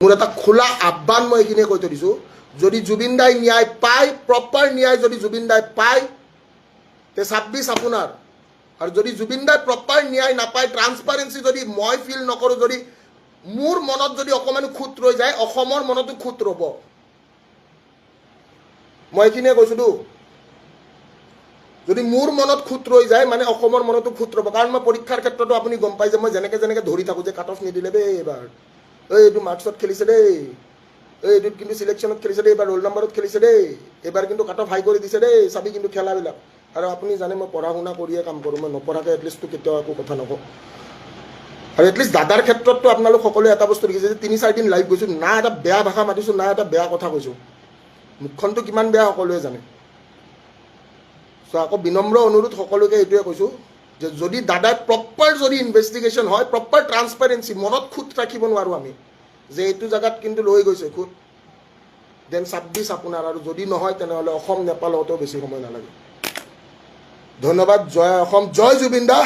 মোৰ এটা খোলা আহ্বান মই এইখিনিয়ে কৈ থৈ দিছোঁ, যদি জুবিন দাই ন্যায় পায়, প্ৰপাৰ ন্যায় যদি জুবিন দাই পায়, তে 26 আপোনাৰ। আৰু যদি জুবিন দাই প্ৰপাৰ ন্যায় নাপায়, ট্ৰান্সপাৰেঞ্চি যদি মই ফিল নকৰোঁ, যদি মোৰ মনত যদি অকণমান খুঁত ৰৈ যায়, অসমৰ মনতো খুঁত ৰ'ব। মই এইখিনিয়ে কৈছোঁতো, যদি মোৰ মনত খুঁত ৰৈ যায়, মানে অসমৰ মনতো খুঁত ৰ'ব। কাৰণ মই পৰীক্ষাৰ ক্ষেত্ৰতো আপুনি গম পাই যে মই যেনেকৈ ধৰি থাকোঁ যে কাট অফ নিদিলে দেই এইবাৰ, এইটো মাৰ্কছত খেলিছে দেই, এইটোত কিন্তু চিলেকশ্যনত খেলিছে দেই, এইবাৰ ৰোল নম্বৰত খেলিছে দেই, এইবাৰ কিন্তু কাট অফ হাই কৰি দিছে দেই, চাবি কিন্তু খেলাবিলাক। আৰু আপুনি জানে মই পঢ়া শুনা কৰিয়ে কাম কৰোঁ, মই নপঢ়াকৈ এটলিষ্টটো কেতিয়াও একো কথা নকওঁ। আৰু এটলিষ্ট দাদাৰ ক্ষেত্ৰততো আপোনালোক সকলোৱে এটা বস্তু দেখিছে যে 3-4 দিন লাইভ গৈছোঁ, না এটা বেয়া ভাষা মাতিছোঁ, না এটা বেয়া কথা কৈছোঁ। মুখখনটো কিমান বেয়া সকলোৱে জানে। চ' আকৌ বিনম্ৰ অনুৰোধ সকলোকে এইটোৱে কৈছোঁ যে যদি দাদাই প্ৰপাৰ যদি ইনভেষ্টিগেশ্যন হয়, প্ৰপাৰ ট্ৰান্সপাৰেঞ্চি, মনত খুঁত ৰাখিব নোৱাৰোঁ আমি যে এইটো জেগাত কিন্তু লৈ গৈছে খুঁত, দেন 26 আপোনাৰ। আৰু যদি নহয় তেনেহ'লে অসম নেপাল হওঁতেও বেছি সময় নালাগে। ধন্যবাদ। জয় অসম, জয় জুবিন দা।